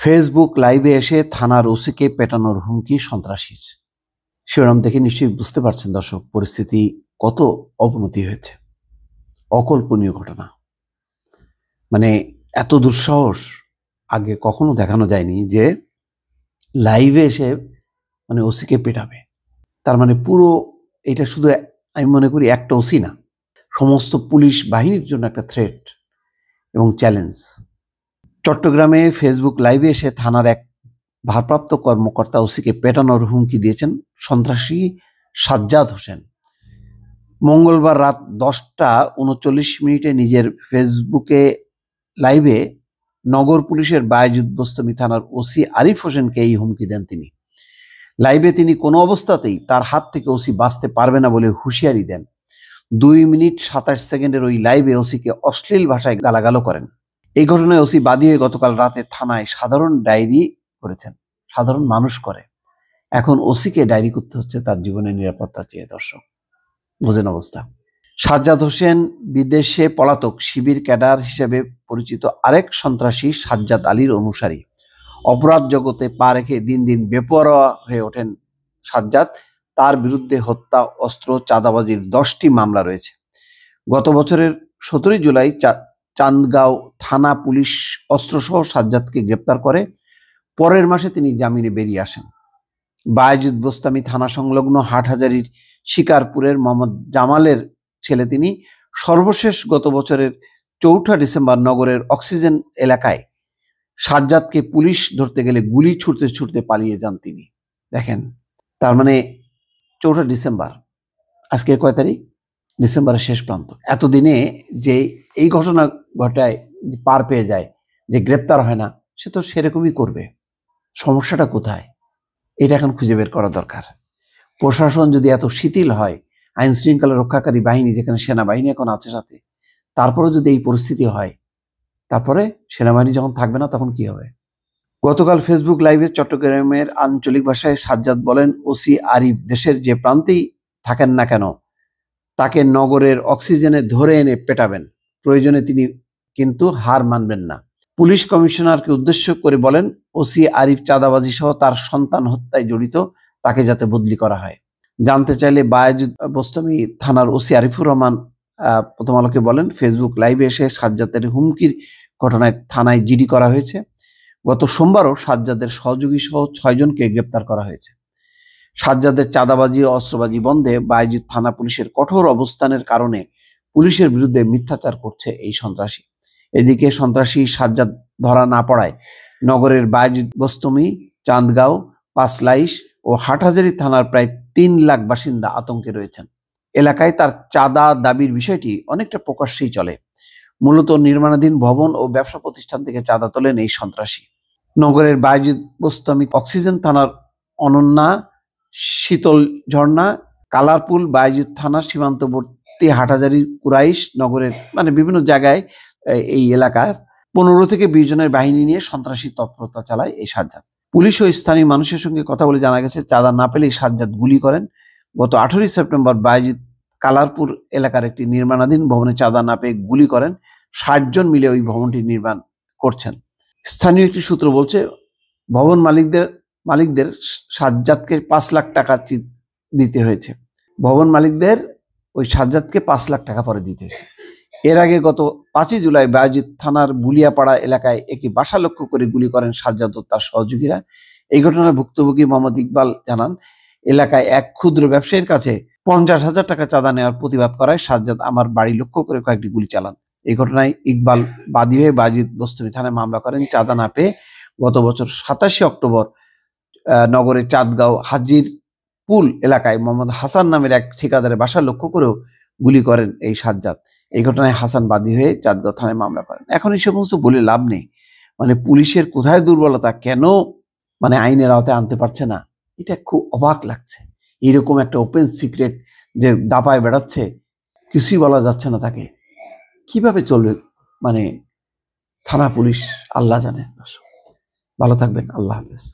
Facebook লাইভে এসে থানার ওসিকে পেটানোর হুমকি সন্ত্রাসীর। শিরোনাম দেখে নিশ্চয়ই বুঝতে পারছেন দর্শক, পরিস্থিতি কত অবনতি হয়েছে। অকল্পনীয় ঘটনা। মানে এত দুঃসাহস আগে কখনো দেখানো যায়নি যে লাইভে এসে ওসিকে পেটাবে। তার মানে পুরো এটা শুধু আমি মনে করি একটা ওসি না, সমস্ত পুলিশ বাহিনীর জন্য একটা থ্রেট এবং চ্যালেঞ্জ। চট্টগ্রামে ফেসবুক লাইভে এসে থানার এক ভারপ্রাপ্ত কর্মকর্তা ওসিকে পেটানোর হুমকি দিয়েছেন সন্ত্রাসী সাজ্জাদ হোসেন। মঙ্গলবার রাত 10টা 39 নিজের ফেসবুকে লাইভে নগর পুলিশের বায়েজিদ বোস্তামি থানার ওসি আরিফ হোসেনকে এই হুমকি দেন তিনি। লাইভে তিনি কোনো অবস্থাতেই তার হাত থেকে ওসি বাঁচতে পারবে না বলে হুঁশিয়ারি দেন। 2 মিনিট 27 সেকেন্ডের ওই লাইভে ওসিকে অশ্লীল ভাষায় গালাগালও করেন। এই ঘটনায় ওসি বাদী হয়ে গতকাল রাতে থানায় সাধারণ ডায়েরি করেছেন। সাধারণ মানুষ করে, এখন ওসিকে ডায়েরি করতে হচ্ছে তার জীবনের নিরাপত্তা চেয়ে। দর্শক বোঝেন অবস্থা। সাজ্জাদ হোসেন বিদেশে পলাতক শিবির ক্যাডার হিসেবে পরিচিত আরেক সন্ত্রাসী সাজ্জাদ আলীর অনুসারী। অপরাধ জগতে পা রেখে দিন দিন বেপরোয়া হয়ে ওঠেন সাজ্জাদ। তার বিরুদ্ধে হত্যা, অস্ত্র, চাঁদাবাজির 10টি মামলা রয়েছে। গত বছরের 17 জুলাই চান্দগাঁও থানা পুলিশ অস্ত্রসহ সাজ্জাদকে গ্রেপ্তার করে। পরের মাসে তিনি জামিনে বেরিয়ে আসেন। বায়েজিদ বোস্তামি থানা সংলগ্ন হাটহাজারীর শিকারপুরের মোহাম্মদ জামালের ছেলে তিনি। সর্বশেষ গত বছরের 4 ডিসেম্বর নগরের অক্সিজেন এলাকায় সাজ্জাদকে পুলিশ ধরতে গেলে গুলি ছুটতে ছুটতে পালিয়ে যান তিনি। দেখেন, তার মানে 4 ডিসেম্বর, আজকে কয় তারিখ? ডিসেম্বরের শেষ প্রান্ত। এতদিনে যে এই ঘটনা ঘটায় পার পেয়ে যায়, যে গ্রেপ্তার হয় না, সে তো সেরকমই করবে। সমস্যাটা কোথায়? এটা এখন খুঁজে বের করা দরকার। প্রশাসন যদি এত শিথিল হয়, আইন শৃঙ্খলা রক্ষাকারী বাহিনী যেখানে সেনাবাহিনী এখন আছে সাথে, তারপরে যদি এই পরিস্থিতি হয়, তারপরে সেনাবাহিনী যখন থাকবে না তখন কি হবে? গতকাল ফেসবুক লাইভে চট্টগ্রামের আঞ্চলিক ভাষায় সাজ্জাদ বলেন, ওসি আরিফ দেশের যে প্রান্তেই থাকেন না কেন তাকে নগরের অক্সিজেনে ধরে এনে পেটাবেন, প্রয়োজনে তিনি কিন্তু হার মানবেন না। পুলিশ কমিশনারকে উদ্দেশ্য করে বলেন, ওসি আরিফ চাঁদাবাজি সহ তার সন্তান হত্যায় জড়িত, তাকে যাতে বদলি করা হয়। জানতে চাইলে বায়েজিদ বোস্তামি থানার ওসি আরিফুর রহমান প্রথম আলোকে বলেন, ফেসবুক লাইভে এসে সাজ্জাদের হুমকির ঘটনায় থানায় জিডি করা হয়েছে। গত সোমবারও সাজ্জাদের সহযোগী সহ 6 জনকে গ্রেপ্তার করা হয়েছে। সাজ্জাদের চাঁদাবাজি ও অস্ত্রবাজি বন্ধে বায়েজিদ থানা পুলিশের কঠোর অবস্থানের কারণে পুলিশের বিরুদ্ধে মিথ্যাচার করছে এই সন্ত্রাসী। এদিকে সন্ত্রাসী সাজ্জাদ ধরা না পড়ায় নগরের বায়েজিদ বোস্তামি, চান্দগাঁও, পাঁচলাইশ ও হাটহাজারী থানার প্রায় 3 লাখ বাসিন্দা আতঙ্কে রয়েছেন। এলাকায় তার চাঁদা দাবির বিষয়টি অনেকটা প্রকাশ্যেই চলে। মূলত নির্মাণাধীন ভবন ও ব্যবসা প্রতিষ্ঠান থেকে চাঁদা তোলেন এই সন্ত্রাসী। নগরের বায়েজিদ বোস্তামি অক্সিজেন থানার অনন্যা, শীতল ঝর্ণা, কালারপুল, বায়েজিদ থানার সীমান্তবর্তী হাটহাজারী, কুরাইশ নগরের বিভিন্ন জায়গায় এই এলাকার 15 থেকে 20 জনের বাহিনী নিয়ে সন্ত্রাসী তৎপরতা চালায় এই সাজ্জাদ। পুলিশ ও স্থানীয় মানুষের সঙ্গে কথা বলে জানা গেছে, চাঁদা না পেলেই সাজ্জাদ গুলি করেন। গত 18 সেপ্টেম্বর বায়েজিদ কালারপুর এলাকার একটি নির্মাণাধীন ভবনে চাঁদা না পেয়ে গুলি করেন। 60 জন মিলে ওই ভবনটি নির্মাণ করছেন। স্থানীয় একটি সূত্র বলছে, ভবন মালিকদের সাজ্জাদকে 5 লাখ টাকা দিতে হয়েছে। ভবন মালিকদের ওই সাজ্জাদকে 5 লাখ টাকা পরে দিতে হয়েছে। এর আগে গত 5 জুলাই বায়েজিদ থানার বুলিয়াপাড়া এলাকায় একটি বাসা লক্ষ্য করে গুলি করেন সাজ্জাদ ও তার সহযোগীরা। এই ঘটনার ভুক্তভোগী মোহাম্মদ ইকবাল জানান, এলাকায় এক ক্ষুদ্র ব্যবসায়ীর কাছে 50,000 টাকা চাঁদা নেওয়ার প্রতিবাদ করায় সাজ্জাদ আমার বাড়ি লক্ষ্য করে কয়েকটি গুলি চালান। এই ঘটনায় ইকবাল বাদী হয়ে বায়েজিদ বোস্তামি থানায় মামলা করেন। চাঁদা না পেয়ে গত বছর 27 অক্টোবর নগরের চাঁদগাঁও হাজির পুল এলাকায় মোহাম্মদ হাসান নামের এক ঠিকাদারের বাসা লক্ষ্য করেও গুলি করেন এই সাজ্জাদ। এই ঘটনায় হাসান বাদী হয়ে চাঁদগাঁও থানায় মামলা করেন। এখন এই সমস্ত বলে লাভ নেই। পুলিশের কোথায় দুর্বলতা, কেন আইনের আওতায় আনতে পারছে না, এটা খুব অবাক লাগছে। এরকম একটা ওপেন সিক্রেট যে দাপায় বেড়াচ্ছে, কিছুই বলা যাচ্ছে না তাকে। কিভাবে চলবে থানা পুলিশ, আল্লাহ জানে। ভালো থাকবেন, আল্লাহ হাফেজ।